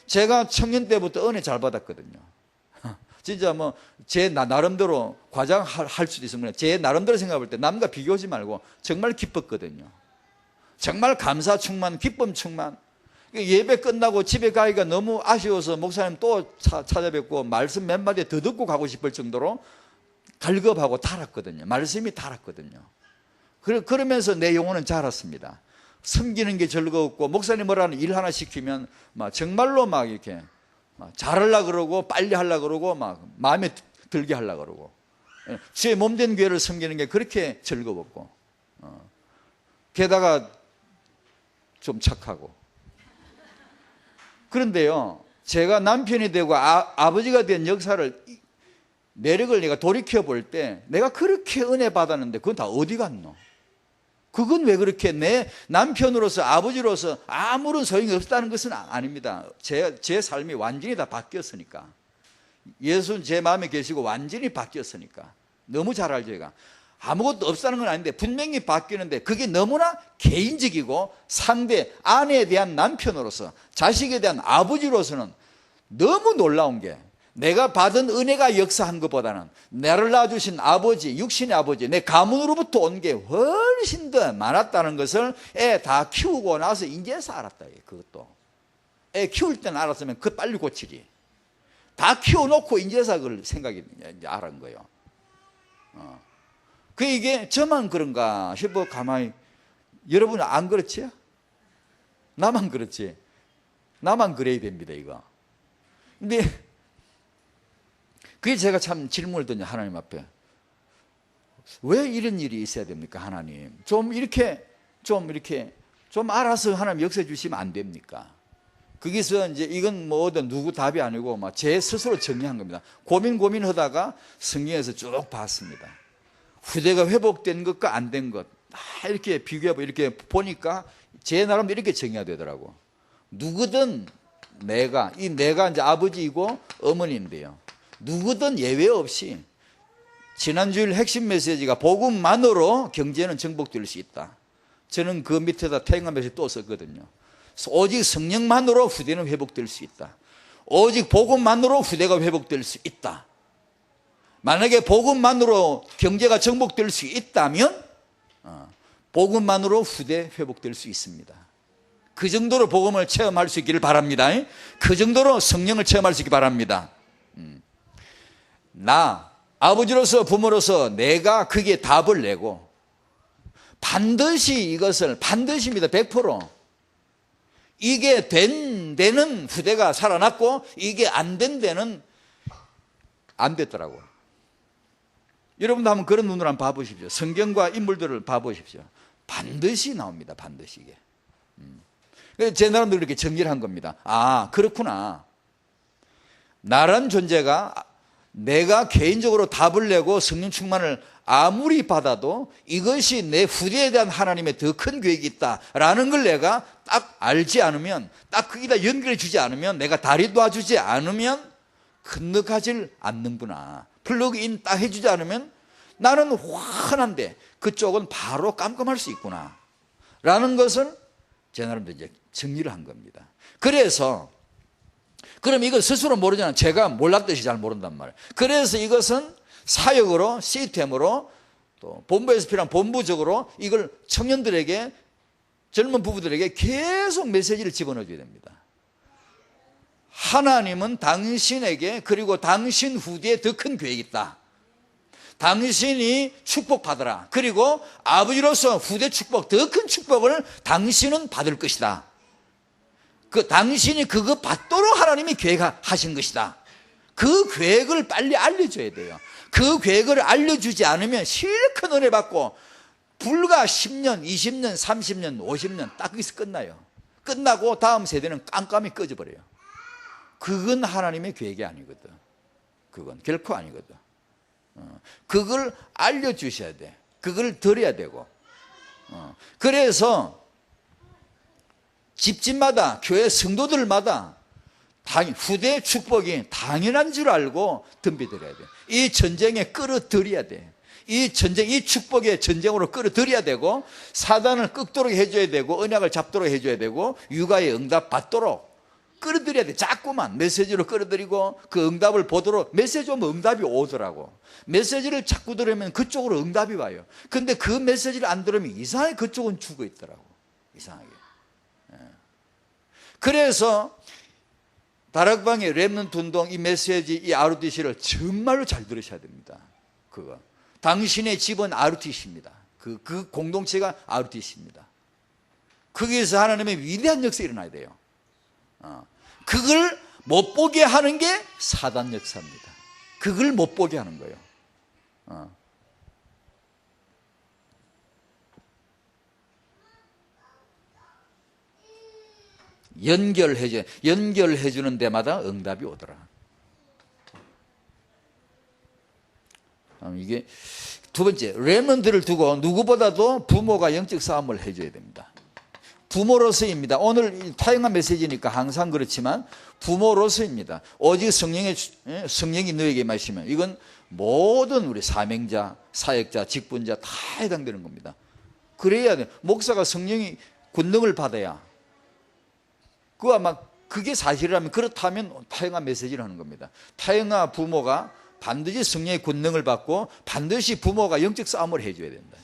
제가 청년 때부터 은혜 잘 받았거든요. 진짜 뭐 제 나름대로 과장할 수도 있으면 제 나름대로 생각할 때 남과 비교하지 말고 정말 기뻤거든요. 정말 감사 충만, 기쁨 충만. 예배 끝나고 집에 가기가 너무 아쉬워서 목사님 또 찾아뵙고 말씀 몇 마디 더 듣고 가고 싶을 정도로 갈급하고 달았거든요. 말씀이 달았거든요. 그러면서 내 영혼은 자랐습니다. 섬기는 게 즐거웠고 목사님 뭐라는 일 하나 시키면 정말로 막 이렇게 잘하려고 그러고 빨리 하려고 그러고 막 마음에 들게 하려고 그러고 제 몸된 교회를 섬기는 게 그렇게 즐거웠고 게다가 좀 착하고 그런데요 제가 남편이 되고 아버지가 된 역사를 내력을 내가 돌이켜 볼 때 내가 그렇게 은혜 받았는데 그건 다 어디 갔노? 그건 왜 그렇게 내 남편으로서 아버지로서 아무런 소용이 없다는 것은 아닙니다. 제 삶이 완전히 다 바뀌었으니까. 예수는 제 마음에 계시고 완전히 바뀌었으니까. 너무 잘 알죠, 제가. 아무것도 없다는 건 아닌데 분명히 바뀌는데 그게 너무나 개인적이고 상대 아내에 대한 남편으로서 자식에 대한 아버지로서는 너무 놀라운 게 내가 받은 은혜가 역사한 것보다는 나를 낳아주신 아버지, 육신의 아버지, 내 가문으로부터 온 게 훨씬 더 많았다는 것을 애 다 키우고 나서 인제서 알았다. 그것도. 애 키울 때는 알았으면 그 빨리 고치리. 다 키워놓고 인제서 그걸 생각이 알은 거예요. 그 이게 저만 그런가 싶어 가만히. 여러분 안 그렇지? 나만 그렇지? 나만 그래야 됩니다, 이거. 근데 그게 제가 참 질문을 던져 하나님 앞에. 왜 이런 일이 있어야 됩니까, 하나님? 좀 알아서 하나님 역사해 주시면 안 됩니까? 거기서 이제 이건 뭐 누구 답이 아니고 막 제 스스로 정리한 겁니다. 고민하다가 성경에서 쭉 봤습니다. 후대가 회복된 것과 안 된 것. 이렇게 비교해보고 이렇게 보니까 제 나름대로 이렇게 정의가 되더라고. 누구든 내가 이제 아버지이고 어머니인데요. 누구든 예외 없이 지난주일 핵심 메시지가 복음만으로 경제는 정복될 수 있다. 저는 그 밑에다 태영한 메시지 또 썼거든요. 오직 성령만으로 후대는 회복될 수 있다. 오직 복음만으로 후대가 회복될 수 있다. 만약에 복음만으로 경제가 정복될 수 있다면 복음만으로 후대 회복될 수 있습니다. 그 정도로 복음을 체험할 수 있기를 바랍니다. 그 정도로 성령을 체험할 수 있기 바랍니다. 나 아버지로서 부모로서 내가 그게 답을 내고 반드시 이것을 반드시입니다. 100% 이게 된 데는 후대가 살아났고 이게 안 된 데는 안 됐더라고요. 여러분도 한번 그런 눈으로 한번 봐보십시오. 성경과 인물들을 봐보십시오. 반드시 나옵니다. 반드시 이게. 그래서 제 나름대로 이렇게 정리를 한 겁니다. 아, 그렇구나. 나란 존재가 내가 개인적으로 답을 내고 성령 충만을 아무리 받아도 이것이 내 후대에 대한 하나님의 더 큰 계획이 있다라는 걸 내가 딱 알지 않으면, 딱 거기다 연결해 주지 않으면, 내가 다리 놔주지 않으면 건너가질 않는구나. 플러그인 딱 해주지 않으면 나는 환한데 그쪽은 바로 깜깜할 수 있구나 라는 것을 제 나름대로 이제 정리를 한 겁니다. 그래서 그럼 이거 스스로 모르잖아요. 제가 몰랐듯이 잘 모른단 말이에요. 그래서 이것은 사역으로, 시스템으로, 또 본부에서 필요한 본부적으로 이걸 청년들에게, 젊은 부부들에게 계속 메시지를 집어넣어줘야 됩니다. 하나님은 당신에게, 그리고 당신 후대에 더 큰 계획이 있다. 당신이 축복받으라. 그리고 아버지로서 후대 축복, 더 큰 축복을 당신은 받을 것이다. 당신이 그거 받도록 하나님이 계획하신 것이다. 그 계획을 빨리 알려줘야 돼요. 그 계획을 알려주지 않으면 실컷 은혜 받고 불과 10년, 20년, 30년, 50년 딱 여기서 끝나요. 끝나고 다음 세대는 깜깜이 꺼져버려요. 그건 하나님의 계획이 아니거든. 그건 결코 아니거든. 그걸 알려주셔야 돼. 그걸 드려야 되고. 그래서 집집마다, 교회 성도들마다 후대 축복이 당연한 줄 알고 덤비드려야 돼. 이 전쟁에 끌어들여야 돼. 이 축복의 전쟁으로 끌어들여야 되고, 사단을 꺾도록 해줘야 되고, 언약을 잡도록 해줘야 되고, 육아의 응답 받도록 끌어들여야 돼. 자꾸만 메시지로 끌어들이고, 그 응답을 보도록. 메시지 오면 응답이 오더라고. 메시지를 자꾸 들으면 그쪽으로 응답이 와요. 근데 그 메시지를 안 들으면 이상하게 그쪽은 죽어 있더라고. 이상하게. 그래서 다락방의 렘넌트 운동, 이 메시지, 이 RUTC를 정말로 잘 들으셔야 됩니다. 그거. 당신의 집은 RUTC입니다. 그 공동체가 RUTC입니다. 거기에서 하나님의 위대한 역사가 일어나야 돼요. 그걸 못 보게 하는 게 사단 역사입니다. 그걸 못 보게 하는 거예요. 연결해주는 데마다 응답이 오더라. 이게 두 번째, 렘넌트를 두고 누구보다도 부모가 영적 싸움을 해줘야 됩니다. 부모로서입니다. 오늘 타영한 메시지니까 항상 그렇지만 부모로서입니다. 오직 성령이 너에게 마시면, 이건 모든 우리 사명자, 사역자, 직분자 다 해당되는 겁니다. 그래야 돼. 목사가 성령이 권능을 받아야, 그게 사실이라면, 그렇다면 타영한 메시지를 하는 겁니다. 타영아 부모가 반드시 성령의 권능을 받고 반드시 부모가 영적 싸움을 해줘야 된다.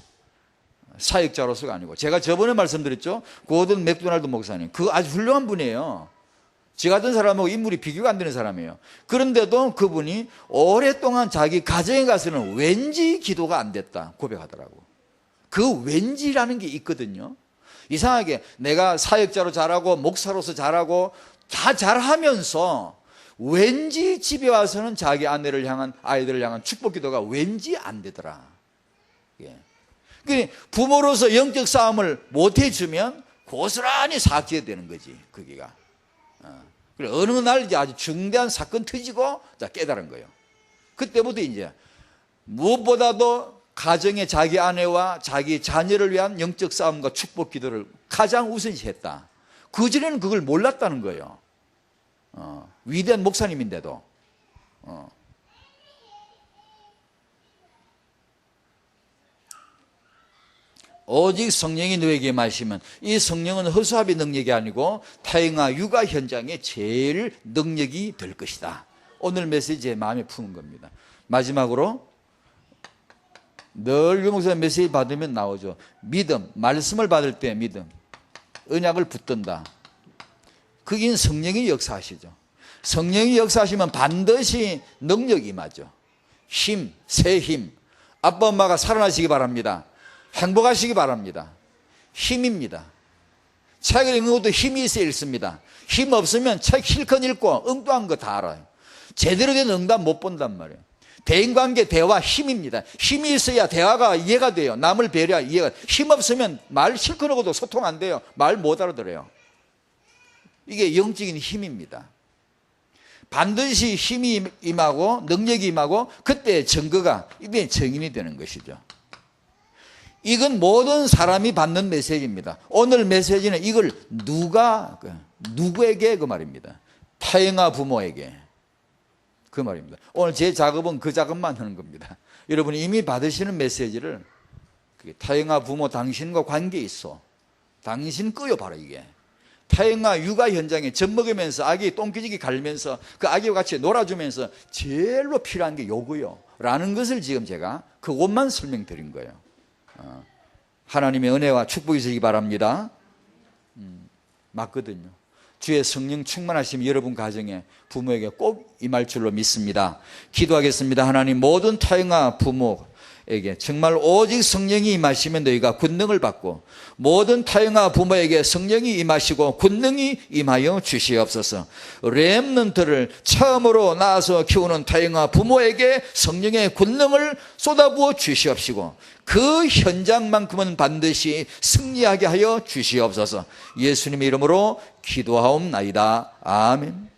사역자로서가 아니고. 제가 저번에 말씀드렸죠. 고든 맥도날드 목사님, 그 아주 훌륭한 분이에요. 저 같은 사람하고 인물이 비교가 안 되는 사람이에요. 그런데도 그분이 오랫동안 자기 가정에 가서는 왠지 기도가 안 됐다 고백하더라고. 그 왠지라는 게 있거든요. 이상하게 내가 사역자로 잘하고 목사로서 잘하고 다 잘하면서 왠지 집에 와서는 자기 아내를 향한, 아이들을 향한 축복 기도가 왠지 안 되더라. 부모로서 영적 싸움을 못 해주면 고스란히 사악지게 되는 거지, 거기가. 그래, 어느 날 이제 아주 중대한 사건 터지고 깨달은 거예요. 그때부터 이제 무엇보다도 가정에 자기 아내와 자기 자녀를 위한 영적 싸움과 축복 기도를 가장 우선시했다. 그전에는 그걸 몰랐다는 거예요. 위대한 목사님인데도. 오직 성령이 너에게 마시면, 이 성령은 허수아비 능력이 아니고 타영아 육아 현장의 제일 능력이 될 것이다. 오늘 메시지 제 마음에 푸는 겁니다. 마지막으로 늘 유 목사님 메시지 받으면 나오죠. 믿음, 말씀을 받을 때 믿음, 언약을 붙든다. 그긴 성령이 역사하시죠. 성령이 역사하시면 반드시 능력이 임하죠. 힘, 새 힘. 아빠 엄마가 살아나시기 바랍니다. 행복하시기 바랍니다. 힘입니다. 책을 읽는 것도 힘이 있어야 읽습니다. 힘 없으면 책 실컷 읽고 엉뚱한 거 다 알아요. 제대로 된 응답 못 본단 말이에요. 대인관계, 대화, 힘입니다. 힘이 있어야 대화가 이해가 돼요. 남을 배려야 이해가. 힘 없으면 말 실컷 하고도 소통 안 돼요. 말 못 알아들어요. 이게 영적인 힘입니다. 반드시 힘이 임하고 능력이 임하고 그때 증거가 이게 증인이 되는 것이죠. 이건 모든 사람이 받는 메시지입니다. 오늘 메시지는 이걸 누구에게 그 말입니다. 타영아 부모에게 그 말입니다. 오늘 제 작업은 그 작업만 하는 겁니다. 여러분이 이미 받으시는 메시지를 타영아 부모 당신과 관계 있어. 당신 거요 바로 이게. 타인과 육아 현장에 젖 먹으면서 아기 똥기지기 갈면서 그 아기와 같이 놀아주면서 제일로 필요한 게 요거요 라는 것을 지금 제가 그것만 설명드린 거예요. 하나님의 은혜와 축복이 있으시기 바랍니다. 맞거든요. 주의 성령 충만하심 여러분 가정에 부모에게 꼭 임할 줄로 믿습니다. 기도하겠습니다. 하나님, 모든 타인과 부모에게 정말 오직 성령이 임하시면 너희가 권능을 받고, 모든 타인과 부모에게 성령이 임하시고 권능이 임하여 주시옵소서. 렘넌트를 처음으로 낳아서 키우는 타인과 부모에게 성령의 권능을 쏟아부어 주시옵시고, 그 현장만큼은 반드시 승리하게 하여 주시옵소서. 예수님의 이름으로 기도하옵나이다. 아멘.